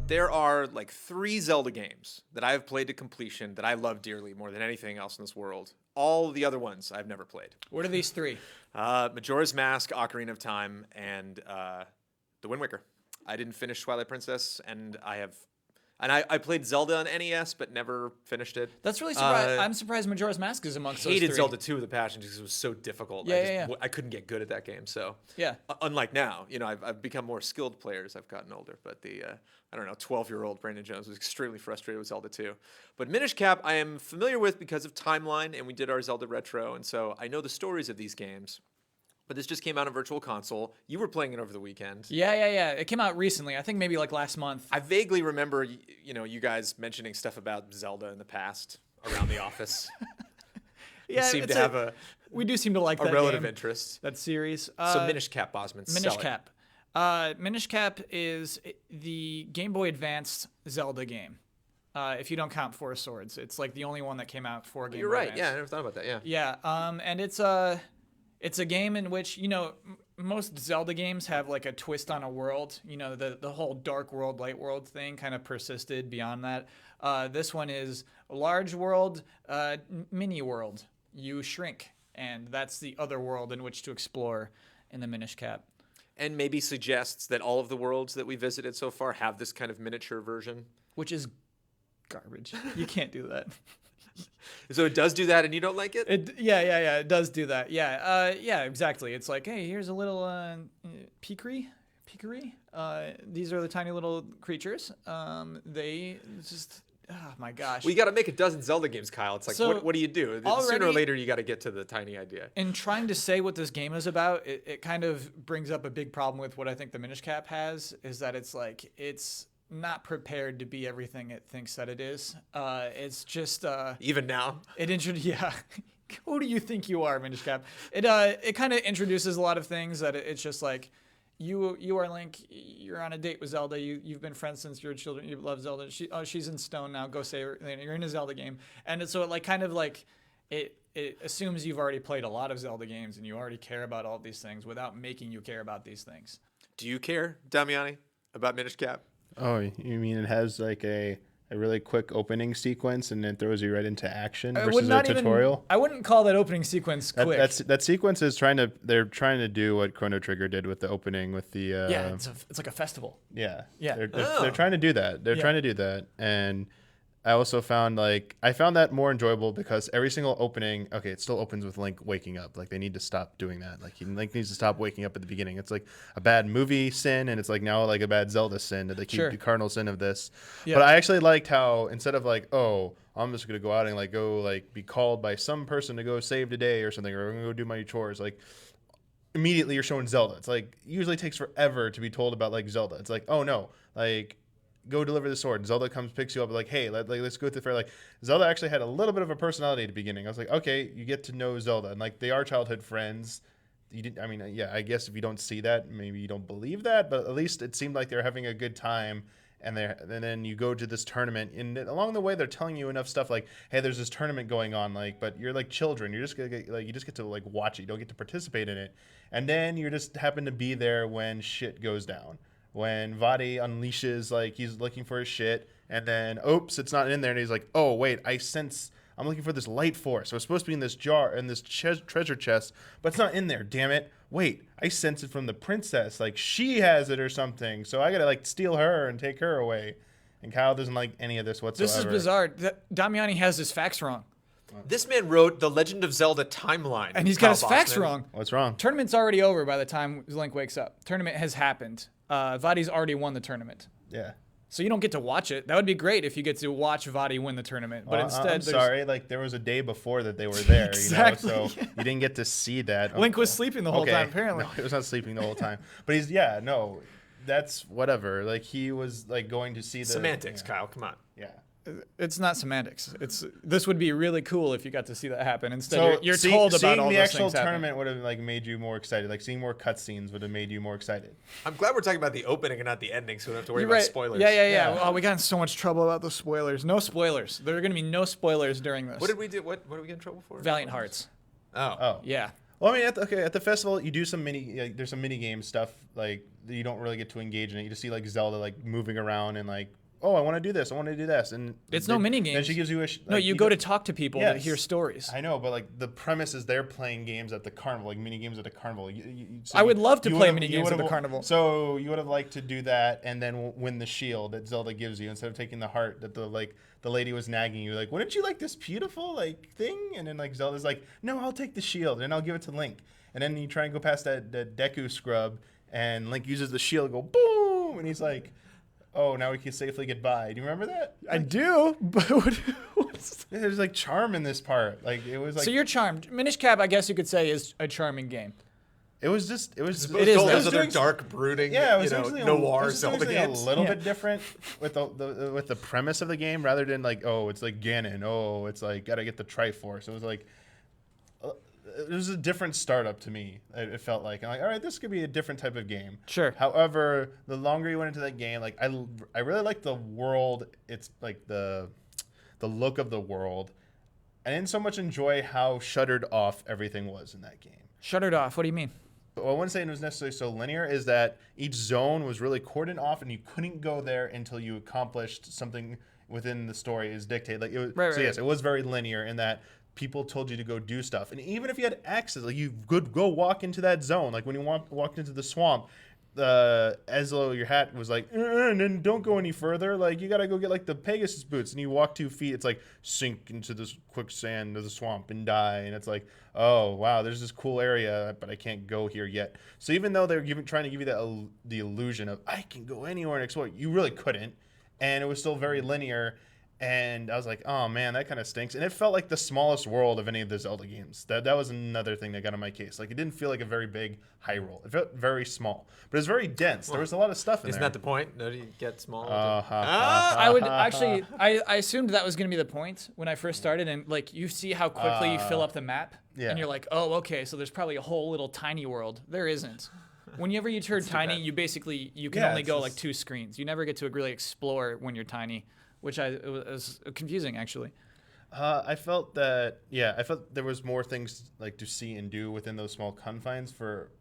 There are like 3 Zelda games that I have played to completion that I love dearly more than anything else in this world. All the other ones I've never played. What are these 3? Majora's Mask, Ocarina of Time, and The Wind Waker. I didn't finish Twilight Princess, and I played Zelda on NES, but never finished it. That's really surprising. I'm surprised Majora's Mask is amongst those 3. Hated Zelda 2 with a passion because it was so difficult. I couldn't get good at that game. So yeah. Unlike now, I've become more skilled player as I've gotten older. But the 12-year-old Brandon Jones was extremely frustrated with Zelda 2. But Minish Cap I am familiar with because of Timeline, and we did our Zelda Retro, and so I know the stories of these games. But this just came out on Virtual Console. You were playing it over the weekend. Yeah. It came out recently. I think maybe like last month. I vaguely remember, you guys mentioning stuff about Zelda in the past around the office. We do seem to like that relative game, interest. that series. So Minish Cap, Bosman. Minish Cap. Minish Cap is the Game Boy Advance Zelda game. If you don't count Four Swords, it's like the only one that came out for Game Boy You're right. Advance. Yeah, I never thought about that. Yeah. Yeah. And it's a game in which, most Zelda games have like a twist on a world. The whole dark world, light world thing kind of persisted beyond that. This one is a large world, mini world. You shrink, and that's the other world in which to explore in the Minish Cap. And maybe suggests that all of the worlds that we visited so far have this kind of miniature version. Which is garbage. You can't do that. So it does do that, and you don't like it? Yeah. It does do that. Yeah, exactly. It's like, hey, here's a little peakery. These are the tiny little creatures. They just, oh my gosh. Well, you got to make a dozen Zelda games, Kyle. It's like, So what do you do? Sooner or later, you got to get to the tiny idea. In trying to say what this game is about, it kind of brings up a big problem with what I think the Minish Cap has, is that it's like, it's not prepared to be everything it thinks that it is. It's just even now. Yeah. Who do you think you are, Minish Cap? It kind of introduces a lot of things that it's just like you are Link. You're on a date with Zelda. You've been friends since you were children. You love Zelda. She's in stone now. Go save her. You're in a Zelda game, and so it like kind of like it assumes you've already played a lot of Zelda games and you already care about all these things without making you care about these things. Do you care, Damiani, about Minish Cap? Oh, you mean it has like a really quick opening sequence and then throws you right into action versus a tutorial? I wouldn't call that opening sequence quick. That sequence is they're trying to do what Chrono Trigger did with the opening with the it's like a festival. Yeah. They're trying to do that. They're trying to do that. And I also found that more enjoyable because every single opening, okay, it still opens with Link waking up. Like they need to stop doing that. Like Link needs to stop waking up at the beginning. It's like a bad movie sin, and it's like now like a bad Zelda sin that they keep the cardinal sin of this. Yeah. But I actually liked how instead of like, oh, I'm just gonna go out and go be called by some person to go save the day or something, or I'm gonna go do my chores, like immediately you're showing Zelda. It's like usually takes forever to be told about like Zelda. It's like, oh no, like go deliver the sword. And Zelda comes, picks you up, like, hey, let's go to the fair. Like, Zelda actually had a little bit of a personality at the beginning. I was like, okay, you get to know Zelda. And, like, they are childhood friends. I guess if you don't see that, maybe you don't believe that. But at least it seemed like they were having a good time. And then you go to this tournament. And along the way, they're telling you enough stuff like, hey, there's this tournament going on. Like, but you're like children. You're just gonna you just get to like watch it. You don't get to participate in it. And then you just happen to be there when shit goes down. When Vadi unleashes, like, he's looking for his shit, and then, oops, it's not in there, and he's like, oh, wait, I'm looking for this light force. So it's supposed to be in this jar, in this treasure chest, but it's not in there, damn it. Wait, I sense it from the princess. Like, she has it or something, so I gotta, like, steal her and take her away. And Kyle doesn't like any of this whatsoever. This is bizarre. Damiani has his facts wrong. This man wrote The Legend of Zelda Timeline. And he's got his facts wrong. What's wrong? Tournament's already over by the time Link wakes up. Tournament has happened. Vadi's already won the tournament. Yeah. So you don't get to watch it. That would be great if you get to watch Vadi win the tournament. But instead, I'm sorry. Like, there was a day before that they were there. Exactly. So you didn't get to see that. Link was sleeping the whole time, apparently. No, he was not sleeping the whole time. But that's whatever. Like, he was, like, going to see the... Semantics, Kyle. Come on. Yeah. It's not semantics. This would be really cool if you got to see that happen. Instead, you're told about all those things. Seeing the actual tournament would have like made you more excited. Like seeing more cutscenes would have made you more excited. I'm glad we're talking about the opening and not the ending, so we don't have to worry about spoilers. Yeah. Well, we got in so much trouble about the spoilers. No spoilers. There are going to be no spoilers during this. What did we do? What did we get in trouble for? Valiant Hearts. Oh. Yeah. Well, I mean, at the festival, you do some there's some mini game stuff like that you don't really get to engage in it. You just see like Zelda like moving around and like, oh, I want to do this, I want to do this, and It's no mini games. Then she gives you No, you go to talk to people to Yes. hear stories. I know, but like the premise is they're playing games at the carnival, like mini games at the carnival. I would love to you play would've- mini you games at the would've- carnival. So you would have liked to do that and then win the shield that Zelda gives you instead of taking the heart that the lady was nagging you, like, wouldn't you like this beautiful like thing? And then like Zelda's like, no, I'll take the shield and I'll give it to Link. And then you try and go past that Deku scrub, and Link uses the shield, go boom, and he's like, oh, now we can safely get by. Do you remember that? I do, but There's like charm in this part. Like it was like so you're charmed. Minish Cap, I guess you could say, is a charming game. it was just It is Those though. other dark, brooding, Yeah, it was you know, actually noir Zelda a games. little Yeah. bit different with the premise of the game, rather than like, oh, it's like Ganon, oh, it's like gotta get the Triforce. It was like it was a different startup to me. It felt like, I'm like, all right, this could be a different type of game. Sure. However, the longer you went into that game, like I really liked the world. It's like the look of the world. I didn't so much enjoy how shuttered off everything was in that game. Shuttered off. What do you mean? Well, I wouldn't say it was necessarily so linear, is that each zone was really cordoned off and you couldn't go there until you accomplished something within the story is dictated. Like it was, Right, so right, yes, right. it was very linear in that people told you to go do stuff. And even if you had access, like you could go walk into that zone. Like when you walked into the swamp, Ezlo, your hat was like, and then don't go any further. Like you gotta go get like the Pegasus boots, and you walk 2 feet, it's like sink into this quicksand of the swamp and die. And it's like, oh wow, there's this cool area, but I can't go here yet. So even though they're trying to give you the illusion of I can go anywhere and explore, you really couldn't, and it was still very linear. And I was like, oh man, that kind of stinks. And it felt like the smallest world of any of the Zelda games. That was another thing that got on my case. Like it didn't feel like a very big Hyrule. It felt very small, but it was very dense. There was a lot of stuff in Isn't there. that the point? No, do you get small? I would actually, I assumed that was going to be the point when I first started, and like you see how quickly you fill up the map, yeah. and you're like, oh, okay, so there's probably a whole little tiny world. There isn't. Whenever you turn tiny, bad. you basically you can Yeah, only it's go just- like 2 screens. You never get to really explore when you're tiny, which it was confusing actually. I felt that, yeah, I felt there was more things like to see and do within those small confines for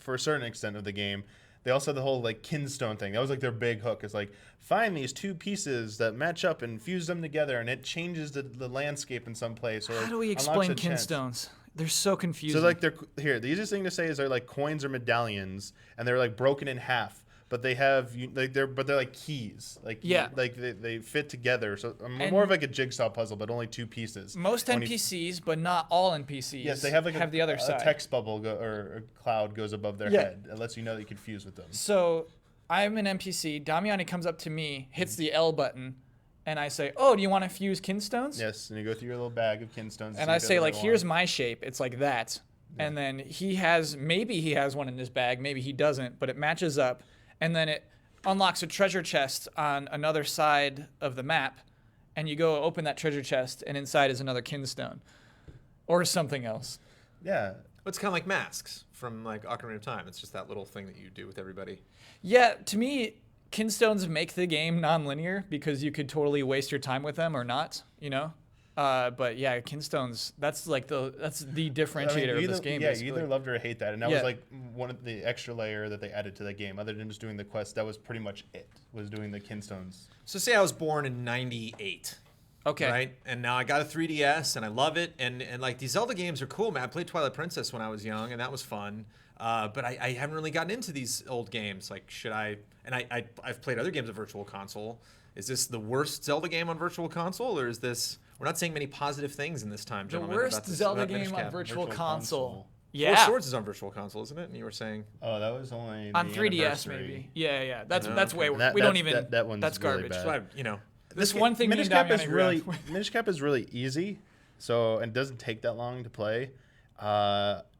a certain extent of the game. They also had the whole like kinstone thing. That was like their big hook. It's like find these 2 pieces that match up and fuse them together, and it changes the landscape in some place. Or How do we unlocks explain a chance. kinstones? They're so confusing. So like they're here. The easiest thing to say is they're like coins or medallions, and they're like broken in half. But they have they're like keys, like Yeah. like they fit together. So And- more of like a jigsaw puzzle, but only 2 pieces. Most When you- NPCs, but not all NPCs. Yes, they have like the other a side. text bubble or a cloud goes above their Yeah. head. It lets you know that you can fuse with them. So I'm an NPC. Damiani comes up to me, hits the L button, and I say, "Oh, do you want to fuse kinstones?" Yes, and you go through your little bag of kinstones. And I say, like, "Here's my shape. It's like that." And then maybe he has one in his bag, maybe he doesn't, but it matches up, and then it unlocks a treasure chest on another side of the map, and you go open that treasure chest, and inside is another kinstone, or something else. Yeah. It's kind of like masks from like Ocarina of Time. It's just that little thing that you do with everybody. Yeah, to me, kinstones make the game non-linear because you could totally waste your time with them or not, you know? But yeah, kinstones, that's the differentiator of this game. Yeah, basically. you either loved it or hate that. And that Yeah. was like one of the extra layer that they added to the game. Other than just doing the quest, that was pretty much it, was doing the kinstones. So say I was born in '98. Okay. Right? And now I got a 3DS and I love it. And like these Zelda games are cool, man. I played Twilight Princess when I was young and that was fun. But I haven't really gotten into these old games. Like, should I? And I've played other games of Virtual Console. Is this the worst Zelda game on Virtual Console, or is this? We're not saying many positive things in this time, The gentlemen. worst about this, Zelda about game Minish on Cap. Virtual Virtual Console. Console. Yeah. Four Swords is on Virtual Console, isn't it? And you were saying Oh, that was only On the 3DS anniversary. maybe. Yeah. That's No, that's okay. way That- we don't that's- even. that one's that's really garbage. bad. so you know. This one thing me Minish and Cap Damiani is really agree on. Minish Cap is really easy, so and doesn't take that long to play.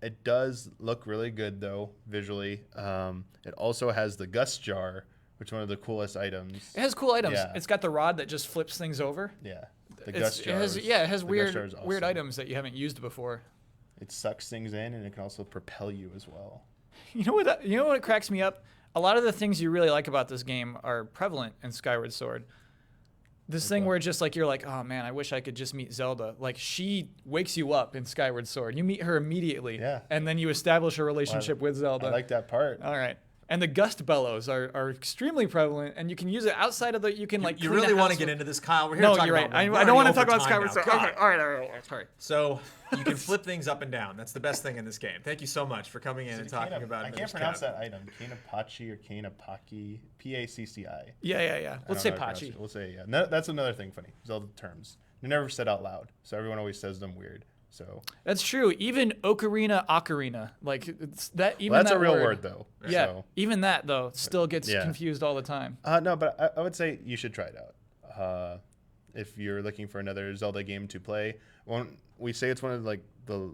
It does look really good though visually. It also has the Gust Jar, which is one of the coolest items. It has cool items. Yeah. It's got the rod that just flips things over. Yeah, the It Gust Jar. has is- it has the Gust weird Jar is weird awesome. items that you haven't used before. It sucks things in, and it can also propel you as well. You know what cracks me up? A lot of the things you really like about this game are prevalent in Skyward Sword. This thing where just like you're like, oh man, I wish I could just meet Zelda. Like she wakes you up in Skyward Sword. You meet her immediately, and then you establish a relationship with Zelda. I like that part. All right. And the gust bellows are extremely prevalent, and you can use it outside of the. You can like. You clean really a want to house get with- into this, Kyle? We're here No, to talk you're right. about. I we're don't want to already talk about over time Skyward now. Sword. God. Okay, all right. Sorry. So you can flip things up and down. That's the best thing in this game. Thank you so much for coming in and talking about. I can't Minish pronounce Cap. that item. Kanepachi or Kanepaki. Pacci. Yeah. Let's say Pachi. Pachi. We'll say yeah. No, that's another thing funny. Zelda terms. They're never said out loud, so everyone always says them weird. So That's true. Even Ocarina, like it's that. Even that's that a real word though. Yeah. So. Even that though still gets Yeah. confused all the time. No, but I would say you should try it out. If you're looking for another Zelda game to play, we say it's one of like the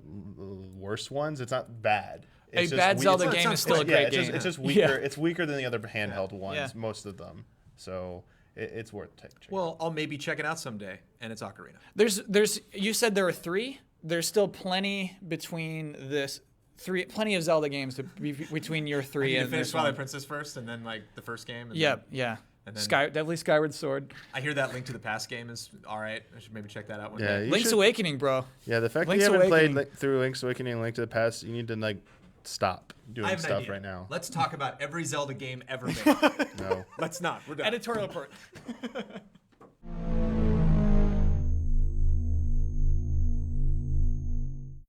worst ones. It's not bad. It's A bad Zelda it's- game it is still a sounds great it's game. Just, it's just weaker. Yeah. It's weaker than the other handheld ones. Yeah. Most of them. So it's worth checking. Well, I'll maybe check it out someday, and it's Ocarina. There's. You said there were 3. There's still plenty between this. Plenty of Zelda games to be between your 3 You and finish this Twilight one. Princess first, and then like the first game. And Yep. then- Yeah. And then- Definitely Skyward Sword. I hear that Link to the Past game is all right. I should maybe check that out one Yeah, day. you Link's should- Awakening, bro. Yeah, the fact Link's that you haven't Awakening. played through Link's Awakening and Link to the Past, you need to like stop I doing have an stuff idea. right now. Let's talk about every Zelda game ever made. No. Let's not. We're done. Editorial report.